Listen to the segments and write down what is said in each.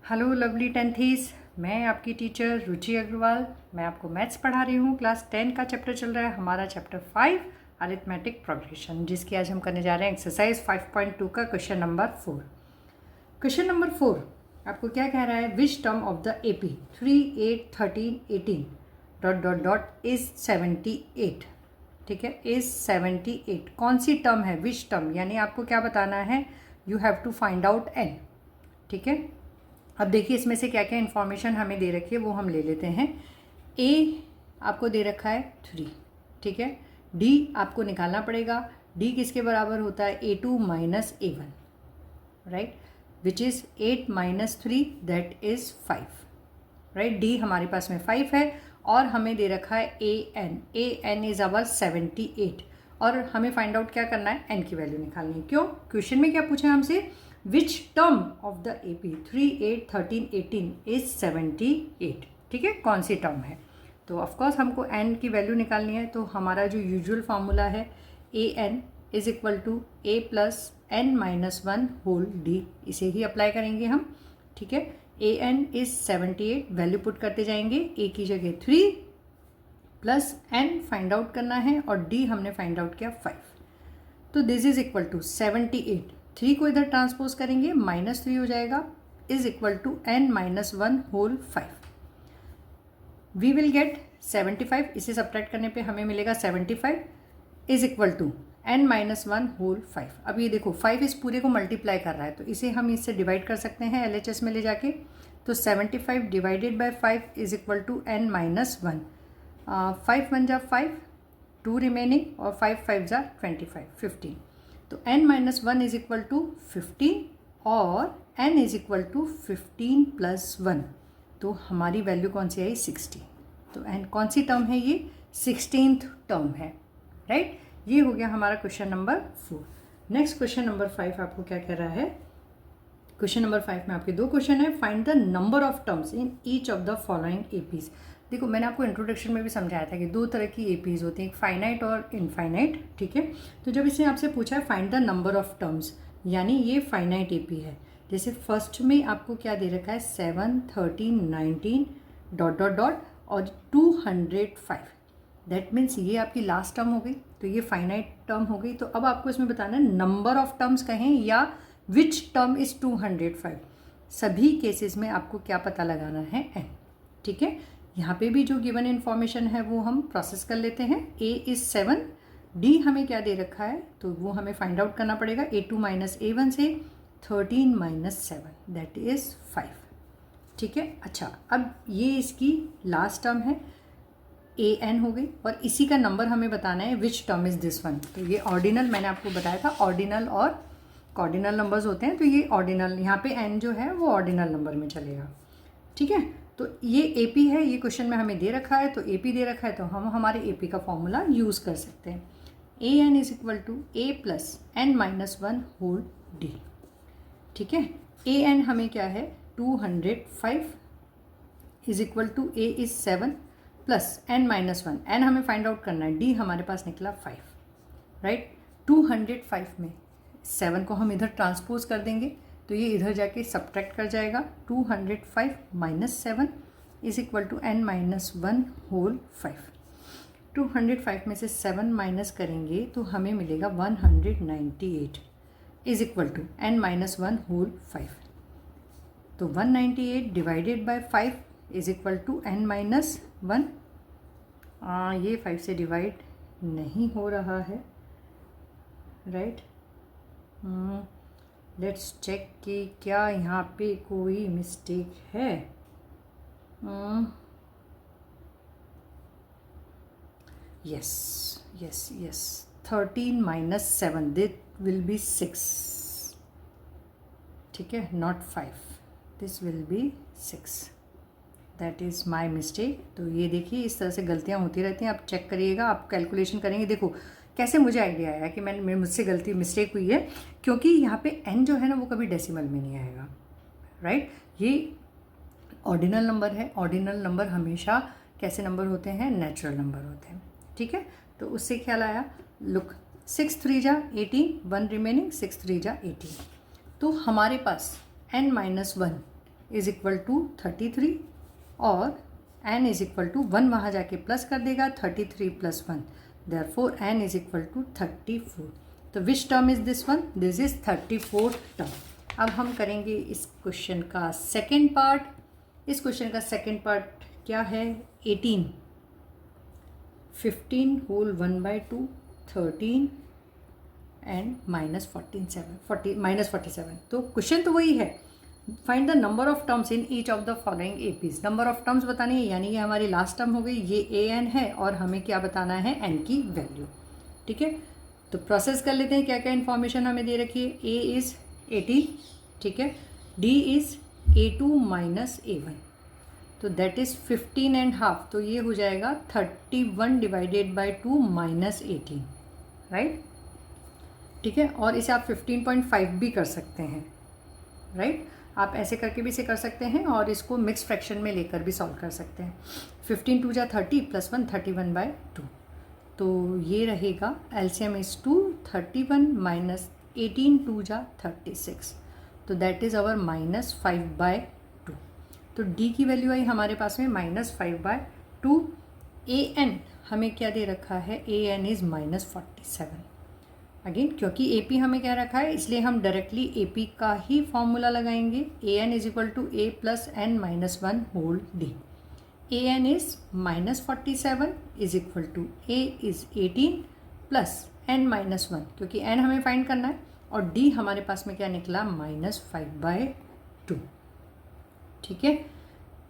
Hello lovely टेंथीज, मैं आपकी teacher रुचि अग्रवाल। मैं आपको मैथ्स पढ़ा रही हूँ। क्लास 10 का चैप्टर चल रहा है हमारा, चैप्टर 5 अरिथमेटिक प्रोग्रेशन, जिसकी आज हम करने जा रहे हैं एक्सरसाइज 5.2 का क्वेश्चन नंबर 4। क्वेश्चन नंबर 4 आपको क्या कह रहा है? Which term of the AP 3, 8, 13, 18 dot dot dot is 78। ठीक है, इज 78 कौन सी टर्म है? विच टर्म, यानी आपको क्या बताना है? You have to find out n। ठीक है, अब देखिए इसमें से क्या क्या इन्फॉर्मेशन हमें दे रखी है वो हम ले लेते हैं। A आपको दे रखा है 3, ठीक है। D आपको निकालना पड़ेगा। D किसके बराबर होता है? A2 minus A1, right, which is 8 minus 3 that is 5, right. D हमारे पास में 5 है और हमें दे रखा है AN इज़ अवर 78 और हमें फाइंड आउट क्या करना है? N की वैल्यू निकालनी है। क्यों? क्वेश्चन में क्या पूछा है हमसे? Which term of the AP 3, 8, 13, 18 is 78। ठीक है, कौन सी टर्म है? तो ऑफकोर्स हमको n की वैल्यू निकालनी है। तो हमारा जो यूजुअल फार्मूला है AN is equal to A plus n minus 1 whole D, इसे ही अप्लाई करेंगे हम। ठीक है, AN इज 78, वैल्यू पुट करते जाएंगे। A की जगह 3 प्लस n फाइंड आउट करना है और D हमने फाइंड आउट किया 5। तो दिस इज इक्वल टू 78, 3 को इधर ट्रांसपोज करेंगे, -3 हो जाएगा, is equal to n minus 1 whole 5। We will get 75, इसे सब्ट्रैक्ट करने पे हमें मिलेगा 75 is equal to n minus 1 whole 5। अब ये देखो 5 इस पूरे को मल्टीप्लाई कर रहा है, तो इसे हम इससे डिवाइड कर सकते हैं LHS में ले जाके। तो 75 divided by 5 is equal to n minus 1। 5 1 जा 5, 2 रिमेनिंग और 5 5 जा 25, 15। तो n minus 1 is equal to 15 और n is equal to 15 plus 1। तो हमारी वैल्यू कौन सी आई? 60। तो n कौन सी टर्म है? ये 16th टर्म है, राइट। ये हो गया हमारा question number 4। Next question number 5 आपको क्या कह रहा है? क्वेश्चन नंबर 5 में आपके दो क्वेश्चन है। Find the number of terms in each of the following APs। देखो मैंने आपको इंट्रोडक्शन में भी समझाया था कि दो तरह की APs होती हैं, एक फाइनाइट और इनफाइनाइट। ठीक है, तो जब इसने आपसे पूछा है find the number of terms, यानी ये फाइनाइट AP है। जैसे फर्स्ट में आपको क्या दे रखा है? 7, 13, 19 डॉट डॉट डॉट और 205। दैट मीन्स ये आपकी लास्ट टर्म हो गई, तो ये फाइनाइट टर्म हो गई। तो अब आपको इसमें बताना है नंबर ऑफ टर्म्स कहें या विच टर्म इज़ 205। सभी केसेस में आपको क्या पता लगाना है? n। ठीक है, यहाँ पे भी जो गिवन इन्फॉर्मेशन है वो हम प्रोसेस कर लेते हैं। A इज़ 7, D हमें क्या दे रखा है तो वो हमें फाइंड आउट करना पड़ेगा। A2 माइनस A1 से 13 माइनस 7 दैट इज़ 5। ठीक है, अच्छा अब ये इसकी लास्ट टर्म है, AN हो गई, और इसी का नंबर हमें बताना है which term is this one. तो ये ऑर्डिनल, मैंने आपको बताया था ऑर्डिनल और कॉर्डिनल नंबर्स होते हैं, तो ये ऑर्डिनल, यहाँ पे n जो है वो ऑर्डिनल नंबर में चलेगा। ठीक है, तो ये AP है, ये क्वेश्चन में हमें दे रखा है, तो AP दे रखा है तो हम हमारे AP का फॉर्मूला यूज़ कर सकते हैं। AN is equal to A plus n minus 1 whole D। ठीक है, AN हमें क्या है? 205 is equal to A is 7 plus n minus 1, n हमें फाइंड आउट करना है, D हमारे पास निकला 5, राइट। 205 में 7 को हम इधर ट्रांसपोज कर देंगे तो ये इधर जाके सब्ट्रैक्ट कर जाएगा। 205 minus 7 is equal to n minus 1 whole 5। 205 में से 7 माइनस करेंगे तो हमें मिलेगा 198 is equal to n minus 1 whole 5। तो 198 divided by 5 is equal to n minus 1। ये 5 से डिवाइड नहीं हो रहा है, राइट। लेट्स चेक कि क्या यहाँ पे कोई मिस्टेक है। Yes yes yes, 13 minus 7 that will be 6। ठीक है, not 5, this will be 6, that is my mistake. तो ये देखिए इस तरह से गलतियाँ होती रहती हैं, आप चेक करिएगा, आप कैलकुलेशन करेंगे। देखो कैसे मुझे आइडिया आया कि मैं मुझसे गलती मिस्टेक हुई है, क्योंकि यहाँ पे n जो है ना वो कभी डेसिमल में नहीं आएगा, राइट। ये ऑर्डिनल नंबर है, ऑर्डिनल नंबर हमेशा कैसे नंबर होते हैं? नेचुरल नंबर होते हैं। ठीक है, तो उससे ख्याल आया, लुक 6 3 जा 18, 1 रिमेनिंग, 6 3 जा 18। तो हमारे पास n minus 1 is equal to 33 और n इज इक्वल टू 1 वहाँ जाके प्लस कर देगा 33 plus 1, therefore n is equal to 34। तो which term is this one? This is 34th term. अब हम करेंगे इस क्वेश्चन का सेकेंड पार्ट। इस क्वेश्चन का सेकेंड पार्ट क्या है? 18, 15 होल 1/2, 13 एंड -47। तो क्वेश्चन तो वही है, find the number of terms in each of the following APs. Number of terms बतानी है, यानी ये हमारी लास्ट टर्म हो गई, ये an है और हमें क्या बताना है? n की वैल्यू। ठीक है, तो प्रोसेस कर लेते हैं क्या क्या इन्फॉर्मेशन हमें दे रखी है। a इज़ 18, ठीक है, d is a2 minus a1, तो दैट इज़ 15.5, तो ये हो जाएगा 31 डिवाइडेड बाई 2 माइनस 18, राइट। ठीक है, और इसे आप 15.5 भी कर सकते हैं, राइट। आप ऐसे करके भी इसे कर सकते हैं और इसको मिक्स फ्रैक्शन में लेकर भी सॉल्व कर सकते हैं। 15 2 जा 30 प्लस 1 31/2, तो ये रहेगा एलसीएम इज 2, 31 माइनस 18 2 जा 36, तो दैट इज़ अवर -5/2। तो d की वैल्यू आई हमारे पास में -5/2। an हमें क्या दे रखा है? an is -47। अगेन क्योंकि AP हमें क्या रखा है, इसलिए हम डायरेक्टली AP का ही फॉर्मूला लगाएंगे। an is equal to a plus n minus 1 whole d। an is -47 is equal to a is 18 plus n minus 1, क्योंकि n हमें फाइंड करना है, और d हमारे पास में क्या निकला? -5/2। ठीक है,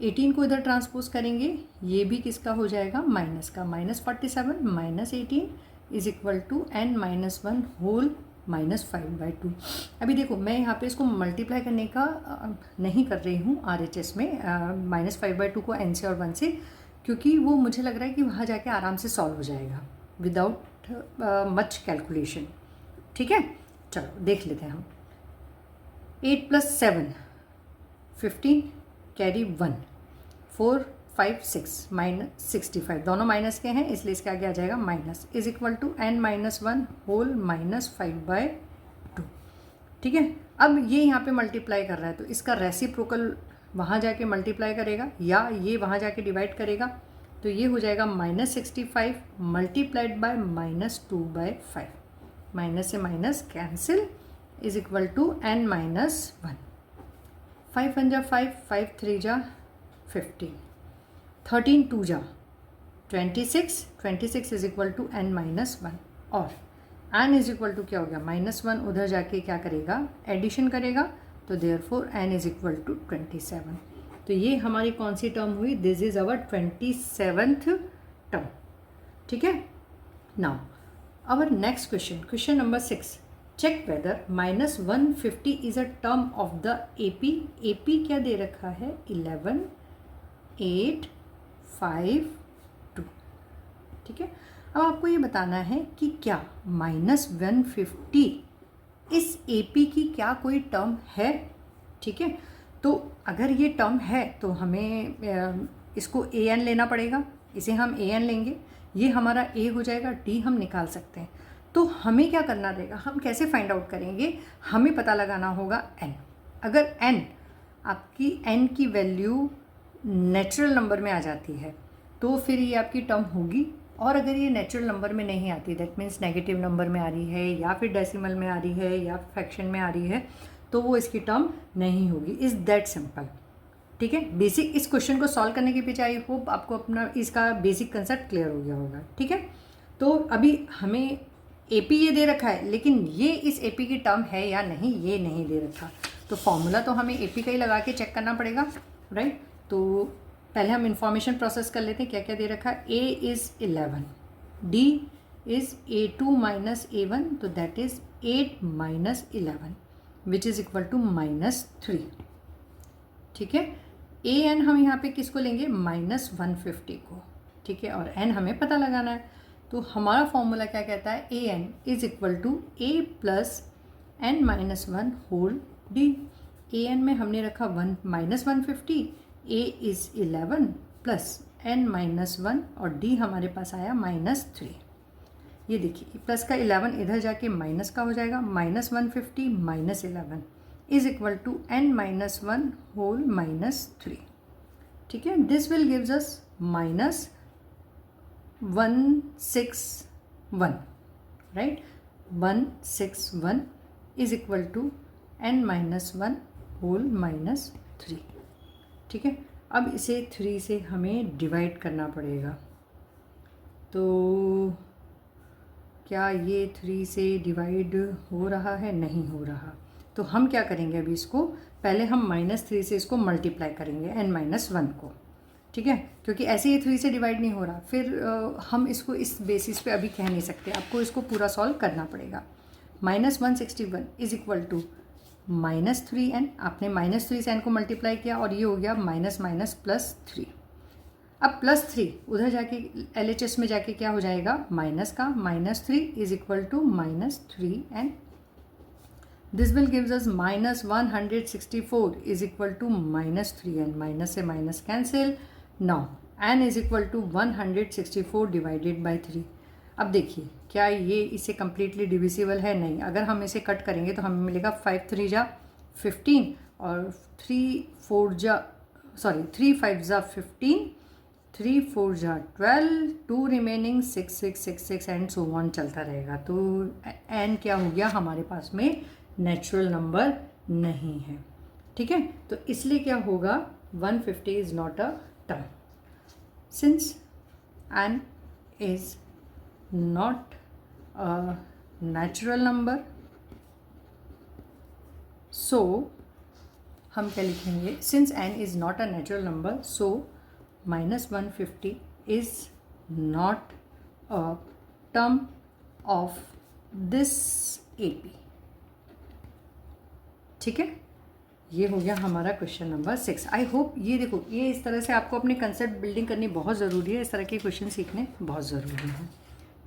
18 को इधर ट्रांसपोज करेंगे, ये भी किसका हो जाएगा? माइनस का। -47 minus 18 is equal to n minus 1 whole -5/2। अभी देखो, मैं यहाँ पे इसको मल्टीप्लाई करने का नहीं कर रही हूँ RHS में, -5/2 को n से और 1 से, क्योंकि वो मुझे लग रहा है कि वहाँ जाके आराम से सॉल्व हो जाएगा विदाउट मच कैलकुलेशन। ठीक है, चलो देख लेते हैं हम। 8 + 7 15 कैरी 1, 4 5 6 -65, दोनों माइनस के हैं इसलिए इसके आगे आ जाएगा minus, is equal to n minus 1 whole -5/2। ठीक है, अब ये यहाँ पे मल्टीप्लाई कर रहा है, तो इसका रेसिप्रोकल वहाँ जाके मल्टीप्लाई करेगा या ये वहाँ जाके डिवाइड करेगा, तो ये हो जाएगा -65 मल्टीप्लाइड बाय -2/5, माइनस से minus cancel, is equal to n minus 1। 5 1 जा 5, 5 3 जा 15, 13 2 जा 26, 26 is equal to n minus 1, और n इज इक्वल टू क्या हो गया? -1, उधर जाके क्या करेगा? एडिशन करेगा, तो therefore n is equal to 27। तो ये हमारी कौन सी टर्म हुई? This is our 27th term. ठीक है, now our next question, question number 6, check whether -150 is a term of the AP। AP क्या दे रखा है? 11 8 5 2। ठीक है, अब आपको ये बताना है कि क्या -150 इस AP की क्या कोई टर्म है। ठीक है, तो अगर ये टर्म है तो हमें इसको an लेना पड़ेगा, इसे हम an लेंगे, ये हमारा a हो जाएगा, d हम निकाल सकते हैं। तो हमें क्या करना रहेगा? हम कैसे फाइंड आउट करेंगे? हमें पता लगाना होगा n। अगर n आपकी n की वैल्यू नेचुरल नंबर में आ जाती है तो फिर ये आपकी टर्म होगी, और अगर ये नेचुरल नंबर में नहीं आती, दैट मीन्स नेगेटिव नंबर में आ रही है या फिर डेसिमल में आ रही है या फ्रैक्शन में आ रही है, तो वो इसकी टर्म नहीं होगी। Is that simple. ठीक है, बेसिक इस क्वेश्चन को सॉल्व करने के पीछे आई होप आपको अपना इसका बेसिक कंसेप्ट क्लियर हो गया होगा। ठीक है, तो अभी हमें AP ये दे रखा है, लेकिन ये इस AP की टर्म है या नहीं ये नहीं दे रखा, तो फॉर्मूला तो हमें AP का ही लगा के चेक करना पड़ेगा, राइट। तो पहले हम इंफॉर्मेशन प्रोसेस कर लेते हैं, क्या क्या दे रखा है। A is 11, D is A2 minus A1, तो that is 8 minus 11 which is equal to -3। ठीक है, an हम यहाँ पे किसको लेंगे? -150 को। ठीक है, और n हमें पता लगाना है, तो हमारा फॉर्मूला क्या कहता है? an is equal to a plus n minus 1 whole d। an में हमने रखा -150, a is 11 plus n minus 1 और d हमारे पास आया -3। ये देखिए प्लस का 11 इधर जाके माइनस का हो जाएगा, -150 -11 is equal to n minus one whole minus three. ठीक है, this will gives us minus 161, right. 161 is equal to n minus one whole minus three. ठीक है, अब इसे 3 से हमें डिवाइड करना पड़ेगा. तो क्या ये 3 से डिवाइड हो रहा है? नहीं हो रहा. तो हम क्या करेंगे, अभी इसको पहले हम -3 से इसको मल्टीप्लाई करेंगे n माइनस वन को. ठीक है, क्योंकि ऐसे ये 3 से डिवाइड नहीं हो रहा. फिर हम इसको इस बेसिस पे अभी कह नहीं सकते, आपको इसको पूरा सॉल्व करना पड़ेगा. -161 इज इक्वल टू -3n. आपने -3 से n को मल्टीप्लाई किया और ये हो गया माइनस माइनस प्लस 3. अब +3 उधर जाके LHS में जाके क्या हो जाएगा, माइनस का. -3 is equal to -3n. This will gives us -164 is equal to -3n. Minus से minus cancel. Now n is equal to 164 divided by 3. अब देखिए क्या ये इसे कम्प्लीटली डिविजिबल है? नहीं. अगर हम इसे कट करेंगे तो हमें मिलेगा 5 3 जा 15 और 3 5 जा 15, 3 4 जा 12, 2 रिमेनिंग 6 6 6 6 एंड सो ऑन चलता रहेगा. तो n क्या हो गया हमारे पास में? नेचुरल नंबर नहीं है. ठीक है, तो इसलिए क्या होगा, 150 is not a term. Since n is not a natural number, so हम क्या लिखेंगे, since n is not a natural number, so -150 is not a term of this AP. ठीक है, ये हो गया हमारा क्वेश्चन नंबर 6. आई होप ये देखो, ये इस तरह से आपको अपने कंसेप्ट बिल्डिंग करनी बहुत ज़रूरी है. इस तरह के क्वेश्चन सीखने बहुत ज़रूरी है.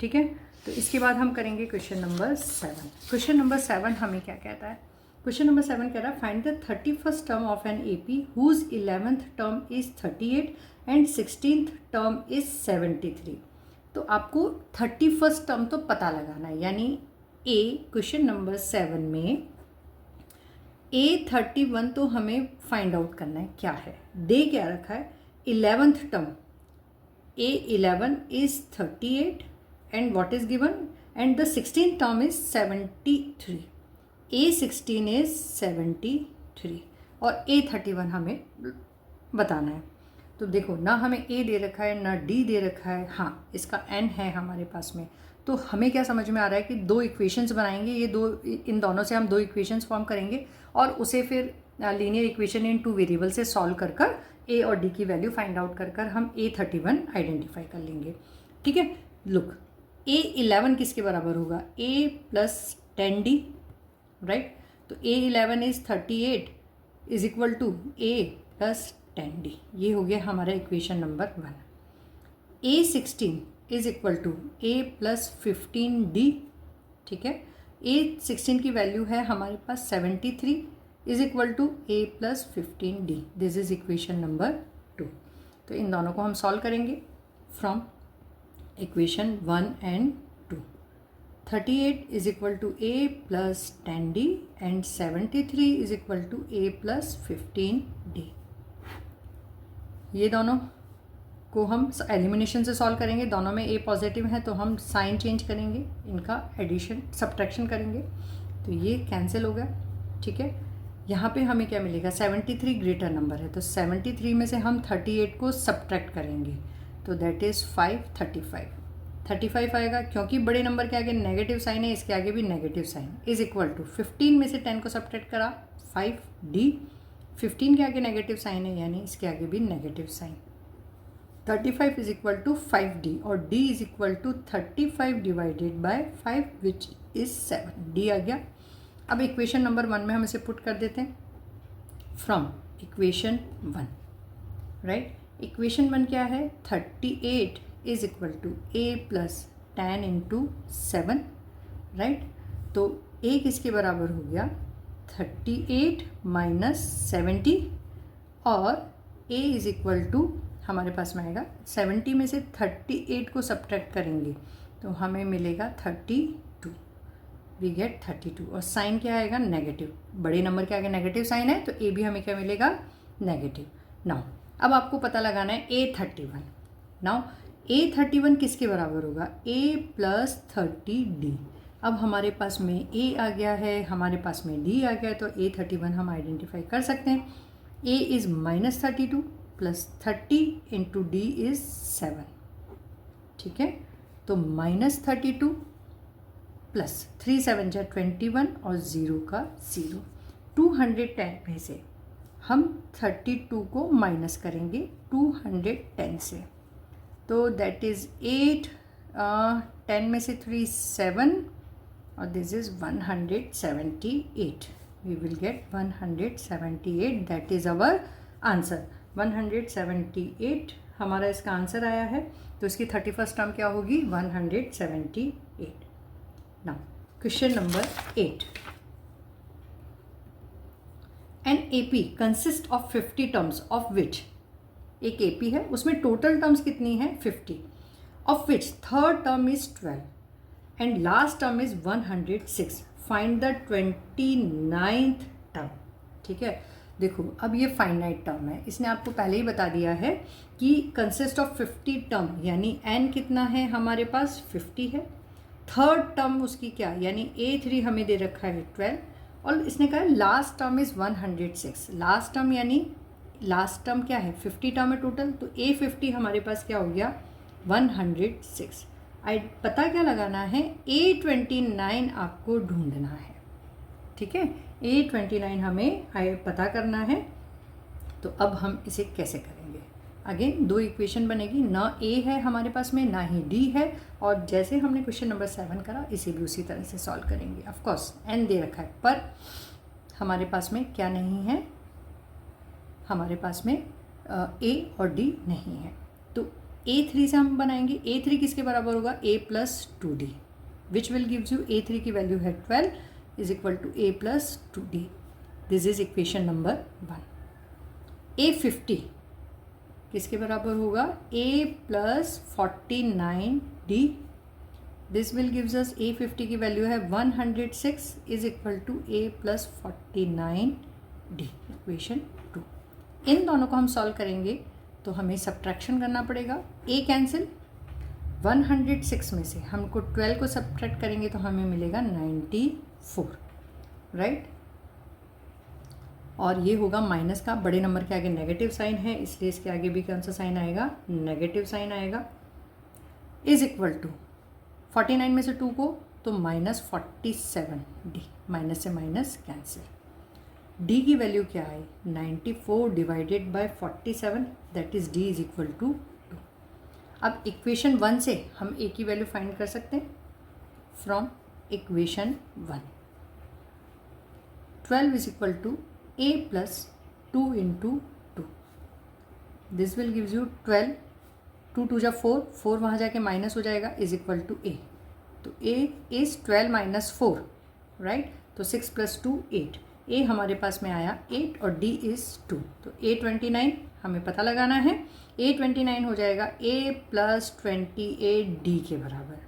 ठीक है, तो इसके बाद हम करेंगे क्वेश्चन नंबर 7. क्वेश्चन नंबर 7 हमें क्या कहता है? क्वेश्चन नंबर 7 कह रहा है, find the 31st term of an AP whose 11th term is 38 and 16th term is 73. तो आपको 31st टर्म तो पता लगाना है, यानी ए क्वेश्चन नंबर 7 में A31 तो हमें फाइंड आउट करना है क्या है. दे क्या रखा है, 11th term A11 is 38 and what is given, and the 16th term is 73. A16 is 73 और A31 हमें बताना है. तो देखो, ना हमें A दे रखा है ना D दे रखा है. हाँ, इसका N है हमारे पास में. तो हमें क्या समझ में आ रहा है कि दो इक्वेशंस बनाएंगे, ये दो, इन दोनों से हम दो इक्वेशंस फॉर्म करेंगे और उसे फिर लीनियर इक्वेशन इन 2 वेरिएबल से सॉल्व कर कर A और D की वैल्यू फाइंड आउट कर कर हम A31 आइडेंटिफाई कर लेंगे. ठीक है, लुक, A11 किसके बराबर होगा, A प्लस 10D, राइट. तो A11 is 38 is equal to A plus 10D. ये हो गया हमारा equation number 1. A16 is equal to A plus 15D. ठीक है, A16 की वैल्यू है हमारे पास 73 is equal to A plus 15D. This is equation number 2. तो इन दोनों को हम सॉल्व करेंगे from equation 1 and 2. 38 is equal to A plus 10D and 73 is equal to A plus 15D. ये दोनों को हम एलिमिनेशन से सॉल्व करेंगे. दोनों में A पॉजिटिव है तो हम साइन चेंज करेंगे, इनका एडिशन सब्ट्रैक्शन करेंगे. तो ये कैंसिल हो गया. ठीक है, यहाँ पे हमें क्या मिलेगा, 73 ग्रेटर नंबर है तो 73 में से हम 38 को सब्ट्रैक्ट करेंगे तो दैट इज़ 35 आएगा. क्योंकि बड़े नंबर के आगे नेगेटिव साइन है, इसके आगे भी negative sign. Is equal to 15 में से 10 को सब्ट्रैक्ट करा 5D. 15 के आगे नेगेटिव साइन है यानी इसके आगे भी negative sign. 35 is equal to 5D और D is equal to 35 divided by 5 which is 7. D आ गया. अब इक्वेशन नंबर 1 में हम इसे पुट कर देते हैं फ्रॉम इक्वेशन 1, राइट. इक्वेशन 1 क्या है, 38 is equal to A plus 10 into 7, right. तो A किसके बराबर हो गया, 38 माइनस 70 और A इज इक्वल टू हमारे पास में आएगा 70 में से 38 को सब्ट्रैक्ट करेंगे तो हमें मिलेगा 32. वी गेट 32 और साइन क्या आएगा नेगेटिव, बड़े नंबर के आगे नेगेटिव साइन है तो ए भी हमें क्या मिलेगा नेगेटिव। नाउ अब आपको पता लगाना है A31। नाउ A31 किसके बराबर होगा, A प्लस 30D। अब हमारे पास में A आ गया है, हमारे पास में D आ गया है, तो A31 हम आइडेंटिफाई कर सकते हैं। A is -32 plus 30 into D is 7, ठीक है। तो -32 प्लस 3 7 जा 21 और 0 का 0। 210 में से हम 32 को माइनस करेंगे 210 से, तो दैट इज़ 8, 10 में से 3 7 और this is 178। We will get 178, that is our answer. 178 हमारा इसका आंसर आया है, तो इसकी 31st टर्म क्या होगी 178। Now question number 8। An AP consist of 50 terms of which, एक AP है उसमें टोटल टर्म्स कितनी है 50, of which third term is 12 and last term is 106। Find the 29th term. ठीक है, देखो अब ये फाइनाइट टर्म है, इसने आपको पहले ही बता दिया है कि कंसिस्ट ऑफ 50 टर्म, यानी n कितना है हमारे पास 50 है। थर्ड टर्म उसकी क्या, यानी A3 हमें दे रखा है 12 और इसने कहा last term is 106। Last term यानी लास्ट टर्म क्या है 50 टर्म है टोटल, तो A50 हमारे पास क्या हो गया 106। पता क्या लगाना है A29 आपको ढूंढना है। ठीक है, A29 हमें पता करना है। तो अब हम इसे कैसे करेंगे, अगेन दो इक्वेशन बनेगी, ना A है हमारे पास में ना ही D है, और जैसे हमने क्वेश्चन नंबर 7 करा इसे भी उसी तरह से सॉल्व करेंगे। ऑफ कोर्स n दे रखा है पर हमारे पास में क्या नहीं है, हमारे पास में A और D नहीं है, तो A3 से हम बनाएंगे। A3 किसके बराबर होगा A plus 2D, which will gives you A3 की वैल्यू है 12 is equal to A plus 2D। This is equation number 1। A50 किसके बराबर होगा A plus 49D। This will gives us A50 की वैल्यू है 106 is equal to A plus 49D, equation 2। इन दोनों को हम सॉल्व करेंगे तो हमें सब्ट्रैक्शन करना पड़ेगा। A कैंसिल, 106 में से हमको 12 को सब्ट्रैक्ट करेंगे तो हमें मिलेगा 94, राइट। और ये होगा माइनस का, बड़े नंबर के आगे नेगेटिव साइन है इसलिए इसके आगे भी कौन सा साइन आएगा नेगेटिव साइन आएगा, इज इक्वल टू 49 में से 2 को तो -47D, माइनस से माइनस कैंसिल। D की वैल्यू क्या है 94 divided by 47, that is D is equal to 2। अब इक्वेशन 1 से हम A की वैल्यू फाइंड कर सकते हैं from equation 1। 12 is equal to A plus 2 into 2, this will gives you 12, 2 2 जा 4, 4 वहाँ जाके माइनस हो जाएगा इज इक्वल टू A, तो A इज़ 12 माइनस 4, राइट। तो 6 प्लस 2 8, A हमारे पास में आया 8 और D इज़ 2, तो A29 हमें पता लगाना है। A29 हो जाएगा A प्लस 28D के बराबर,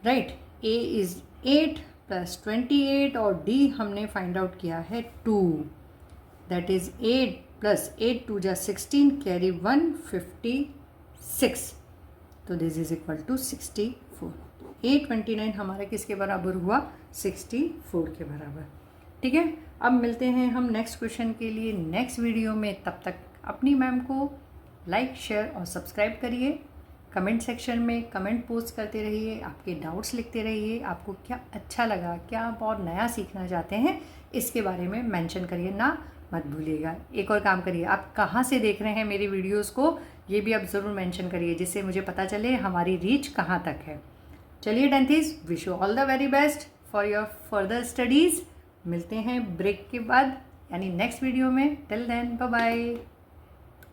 राइट। A इज़ 8 प्लस 28 और D हमने फाइंड आउट किया है 2, दैट इज़ 8 प्लस 8 2 जा 16 कैरी 156, तो this is equal to 64। A29 हमारा किसके बराबर हुआ 64 के बराबर। ठीक है, अब मिलते हैं हम नेक्स्ट क्वेश्चन के लिए नेक्स्ट वीडियो में। तब तक अपनी मैम को लाइक शेयर और सब्सक्राइब करिए, कमेंट सेक्शन में कमेंट पोस्ट करते रहिए, आपके डाउट्स लिखते रहिए, आपको क्या अच्छा लगा, क्या आप और नया सीखना चाहते हैं इसके बारे में मेंशन करिए ना, मत भूलिएगा। एक और काम करिए, आप कहाँ से देख रहे हैं मेरी वीडियोस को ये भी आप ज़रूर मेंशन करिए, जिससे मुझे पता चले हमारी रीच कहाँ तक है। चलिए tenthies, wish you all the very best for your further studies. मिलते हैं ब्रेक के बाद यानी नेक्स्ट वीडियो में। Till then bye bye.